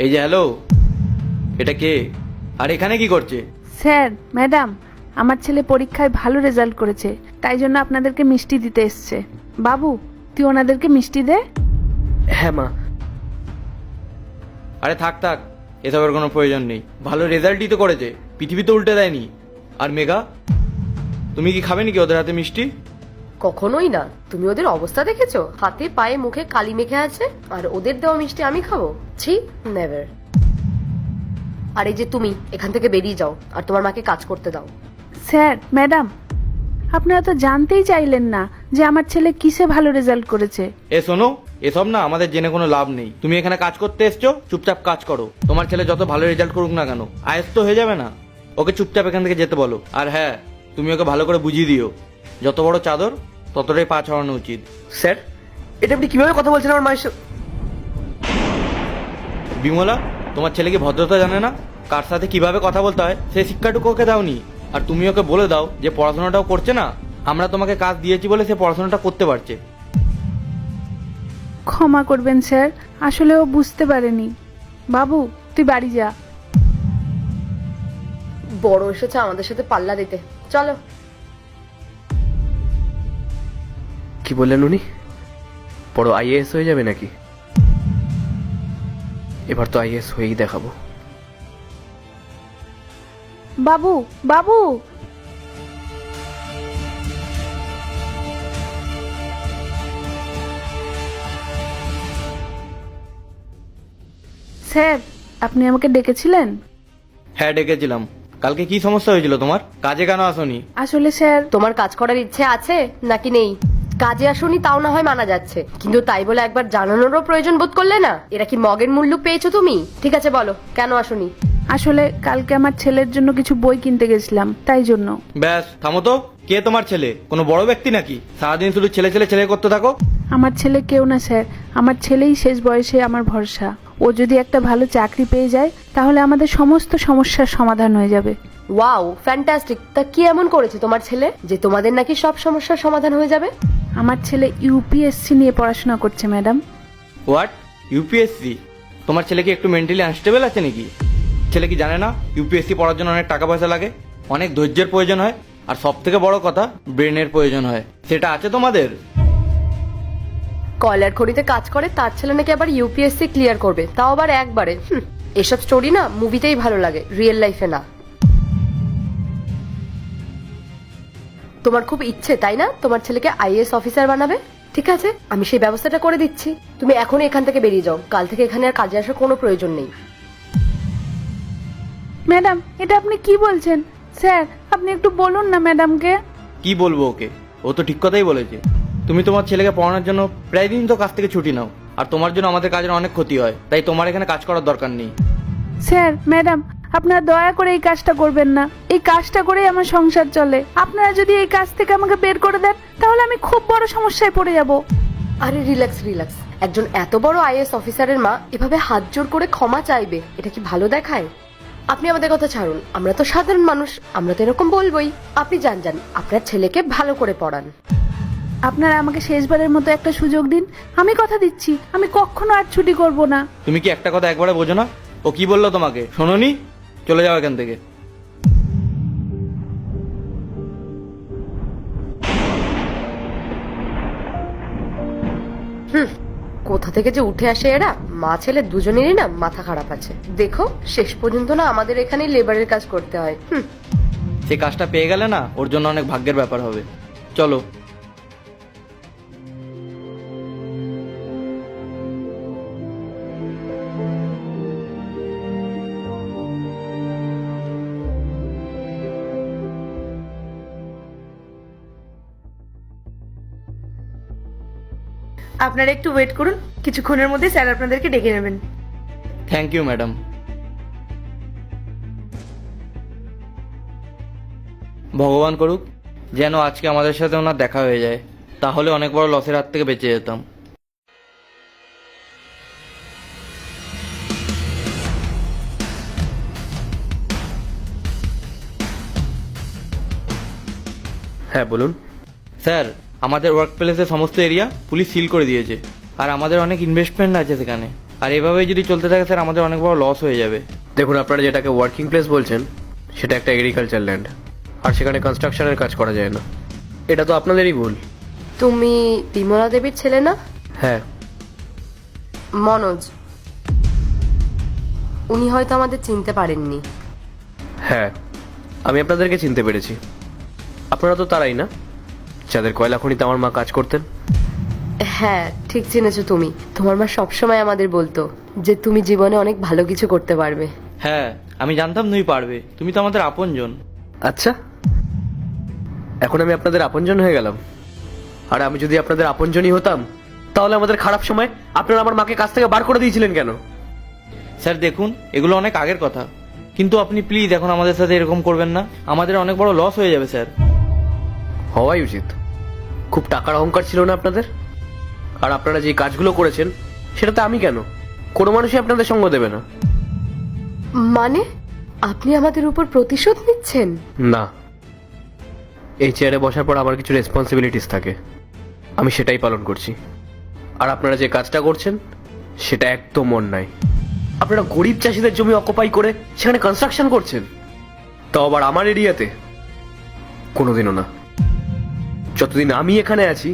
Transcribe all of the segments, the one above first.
এই যে হ্যালো, এটা কে? আর এখানে কি করছে? স্যার, ম্যাডাম, আমার ছেলে পরীক্ষায় ভালো রেজাল্ট করেছে, তাই জন্য আপনাদেরকে মিষ্টি দিতে এসছে। বাবু, তুই ওনাদেরকে মিষ্টি দে। হ্যাঁ মা। আরে থাক থাক, এসবের কোনো প্রয়োজন নেই। ভালো রেজাল্টই তো করেছে, পৃথিবী তো উল্টে দেয়নি। আর মেঘা, তুমি কি খাবে নাকি ওদের হাতে মিষ্টি? কখনোই না। তুমি ওদের অবস্থা দেখেছো? হাতে পায়ে মুখে কালি মেখে আছে, আর ওদের দেওয়া মিষ্টি আমি খাবো? ছি, নেভার। আর এই যে তুমি এখান থেকে বেরিয়ে যাও, আর তোমার মাকে কাজ করতে দাও। স্যার, ম্যাডাম, আপনারা তো জানতেই চাইলেন না যে আমার ছেলে কিসে ভালো রেজাল্ট করেছে। এ শোনো, এসব না আমাদের জেনে কোনো লাভ নেই। তুমি এখানে কাজ করতে এসছো, চুপচাপ কাজ করো। তোমার ছেলে যত ভালো রেজাল্ট করুক না কেন, আয়েস তো হয়ে যাবে না? ওকে চুপচাপ এখান থেকে যেতে বলো। আর হ্যাঁ, তুমি ওকে ভালো করে বুঝিয়ে দিও, যত বড় চাদর ততটাই পা ছড়ানো উচিত। স্যার, এটা আপনি কিভাবে কথা বলছেন আমার মায়ের সাথে? বিমলা, তোমার ছেলে কি ভদ্রতা জানে না? কার সাথে কিভাবে কথা বলতে হয় সেই শিক্ষাটুকু ওকে দাওনি। আর তুমি ওকে বলে দাও যে পড়াশোনাটাও করছে না, আমরা তোমাকে কাজ দিয়েছি বলে সে পড়াশোনাটা করতে পারছে। ক্ষমা করবেন স্যার, আসলে ও বুঝতে পারেনি। বাবু, তুই বাড়ি যা। বড় এসেছে আমাদের সাথে পাল্লা দিতে। চলো। কি বললেন উনি? বড় আইএএস হয়ে যাবে নাকি? এবার তো আইএএস হয়েই দেখাবো। বাবু, বাবু, স্যার, আপনি আমাকে ডেকেছিলেন? হ্যাঁ ডেকেছিলাম। কালকে কি সমস্যা হয়েছিল তোমার? কাজে কেন আসোনি? আসলে স্যার, তোমার কাজ করার ইচ্ছে আছে নাকি নেই? কাজে আসোনি তাও না হয় মানা যাচ্ছে, কিন্তু তাই বলে একবার জানানোরও প্রয়োজন বোধ করলে না? এরা কি মগের মুল্লুক পেয়েছো তুমি? ঠিক আছে, বলো কেন আসোনি? আসলে কালকে আমার ছেলের জন্য কিছু বই কিনতে গেছিলাম, তাই জন্য। ব্যাস থামো তো। কে তোমার ছেলে? কোনো বড় ব্যক্তি নাকি? সারাদিন শুধু ছেলে ছেলে ছেলে করতে থাকো। আমার ছেলে কেউ না স্যার, আমার ছেলেই শেষ বয়সে আমার ভরসা। ও যদি একটা ভালো চাকরি পেয়ে যায় তাহলে আমাদের সমস্ত সমস্যার সমাধান হয়ে যাবে। Wow, fantastic. তা কি এমন করেছে তোমার ছেলে যে তোমাদের নাকি সব সমস্যার সমাধান হয়ে যাবে? আমার ছেলে ইউপিএসসি নিয়ে পড়াশোনা করছে ম্যাডাম। হোয়াট? ইউপিএসসি? তোমার ছেলে কি একটু মেন্টালি আনস্টেবল আছে নাকি? ছেলে কি জানে না ইউপিএসসি পড়ার জন্য অনেক টাকা পয়সা লাগে, অনেক ধৈর্যের প্রয়োজন হয়, আর সব থেকে বড় কথা ব্রেনের প্রয়োজন হয়? সেটা আছে তোমাদের? কয়লার খড়িতে কাজ করে তার ছেলে নাকি আবার ইউপিএসসি ক্লিয়ার করবে, তাও আবার একবারে। এসব স্টোরি না মুভিতেই ভালো লাগে, রিয়েল লাইফে না। তোমার খুব ইচ্ছে তাই না তোমার ছেলেকে আইএএস অফিসার বানাবে? ঠিক আছে, আমি সেই ব্যবস্থাটা করে দিচ্ছি। তুমি এখনই এখান থেকে বেরিয়ে যাও, কাল থেকে এখানে আর কাজে আসার কোনো প্রয়োজন নেই। ম্যাডাম, এটা আপনি কি বলছেন? স্যার, আপনি একটু বলুন না ম্যাডামকে। কি বলবো ওকে? ও তো ঠিক কথাই বলেছে। তুমি তোমার ছেলেকে পড়ানোর জন্য প্রায় দিন তো কাজ থেকে ছুটি নাও, আর তোমার জন্য আমাদের কাজের অনেক ক্ষতি হয়, তাই তোমার এখানে কাজ করার দরকার নেই। স্যার, ম্যাডাম, আপনারা দয়া করে এই কাজটা করবেন না। এই কাজটা করেই আমার সংসার চলে। আপনারা যদি এই কাজ থেকে আমাকে বের করে দেন তাহলে আমি খুব বড় সমস্যায় পড়ে যাব। আরে রিল্যাক্স রিল্যাক্স। একজন এত বড় আইএএস অফিসারের মা এভাবে হাত জোর করে ক্ষমা চাইবে, এটা কি ভালো দেখায়? আপনি আমাদের কথা ছাড়ুন, আমরা তো সাধারণ মানুষ, আমরা তো এরকম বলবোই। আপনি যান যান, আপনার ছেলেকে ভালো করে পড়ান। আপনারা আমাকে শেষবারের মতো একটা সুযোগ দিন। আমি কথা দিচ্ছি, আমি কখনো আর ছুটি করব না। তুমি কি একটা কথা একবারে বোঝো না? ও কি বললো তোমাকে শোনোনি? চলে যাও এখান থেকে। কোথা থেকে যে উঠে আসে এরা, মা ছেলে দুজনেরই না মাথা খারাপ আছে। দেখো, শেষ পর্যন্ত না আমাদের এখানে লেবারের কাজ করতে হয়। সে কাজটা পেয়ে গেলে না ওর জন্য অনেক ভাগ্যের ব্যাপার হবে। চলো। আপনারা একটু ওয়েট করুন, কিছুক্ষণের মধ্যে স্যার আপনাদেরকে ডেকে নেবেন। Thank you madam. ভগবান করুক যেন আজকে আমাদের সাথে ওনার দেখা হয়ে যায়, তাহলে অনেক বড় লসের হাত থেকে বেঁচে যেতাম। হ্যাঁ বলুন। স্যার, আমাদের ওয়ার্ক প্লেসের সমস্ত এরিয়া পুলিশ সিল করে দিয়েছে, আর আমাদের অনেক ইনভেস্টমেন্ট আছে সেখানে। আর এভাবেই যদি চলতে থাকে স্যার আমাদের অনেক বড় লস হয়ে যাবে। দেখুন, আপনারা যেটাকে ওয়ার্কিং প্লেস বলছেন সেটা একটা এগ্রিকালচার ল্যান্ড, আর সেখানে কনস্ট্রাকশনের কাজ করা যায় না। এটা তো আপনাদেরই ভুল। তুমি বিমলা দেবীর ছেলে না? হ্যাঁ। মনোজ, উনি হয়তো আমাদের চিনতে পারেননি। হ্যাঁ, আমি আপনাদেরকে চিনতে পেরেছি। আপনারা তো তারাই না যাদের কয়লা খনিতে আমার মা কাজ করতেন? হ্যাঁ, ঠিক চিনেছো তুমি। তোমার মা সবসময় আমাদের বলতো যে তুমি জীবনে অনেক ভালো কিছু করতে পারবে। হ্যাঁ, আমি জানতাম তুমি পারবে, তুমি তো আমাদের আপনজন। আচ্ছা, এখন আমি আপনাদের আপনজন হয়ে গেলাম। আর আমি যদি আপনাদের আপনজনই হতাম তাহলে আমাদের খারাপ সময় আপনারা আমার মাকে কাছ থেকে বার করে দিয়েছিলেন কেন? স্যার দেখুন, এগুলো অনেক আগের কথা, কিন্তু আপনি প্লিজ এখন আমাদের সাথে এরকম করবেন না, আমাদের অনেক বড় লস হয়ে যাবে স্যার। হওয়াই উচিত। খুব টাকার অহংকার ছিল না আপনাদের? আর আপনারা যে কাজগুলো করেছেন সেটাতে আমি কেন? কোনো মানুষই আপনাদের সঙ্গ দেবে না। মানে আপনি আমাদের উপর প্রতিশোধ নিচ্ছেন? না, এই চেয়ারে বসার পর আমার কিছু রেসপন্সিবিলিটিস থাকে, আমি সেটাই পালন করছি। আর আপনারা যে কাজটা করছেন সেটা একদম অন্যায়। আপনারা গরিব চাষিদের জমি অকুপাই করে সেখানে কনস্ট্রাকশন করছেন, তাও আবার আমার এরিয়াতে। কোনোদিনও না। যতদিন আমি এখানে আছি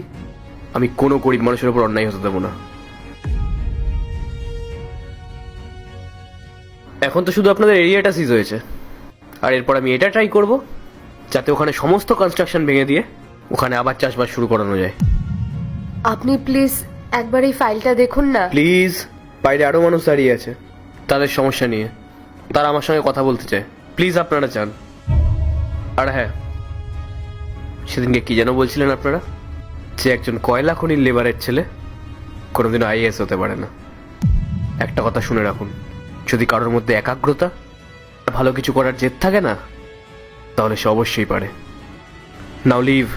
আমি কোনো গরিব মানুষের উপর অন্যায় হতে দেবো না। এখন তো শুধু আপনাদের এরিয়াটা সিজ হয়েছে, আর এরপর আমি এটা ট্রাই করব যাতে ওখানে সমস্ত কনস্ট্রাকশন ভেঙে দিয়ে ওখানে আবার চাষবাস শুরু করানো যায়। আপনি প্লিজ একবার এই ফাইলটা দেখুন না। প্লিজ, বাইরে আরো মানুষ দাঁড়িয়ে আছে তাদের সমস্যা নিয়ে, তারা আমার সঙ্গে কথা বলতে চায়। প্লিজ আপনারা চান। আর হ্যাঁ, সেদিনকে কি যেন বলছিলেন আপনারা, যে একজন কয়লা খনির লেবারের ছেলে কোনোদিনও আইএএস হতে পারে না। একটা কথা শুনে রাখুন, যদি কারোর মধ্যে একাগ্রতা, ভালো কিছু করার জেদ থাকে না, তাহলে সে অবশ্যই পারে। নাও লিভ।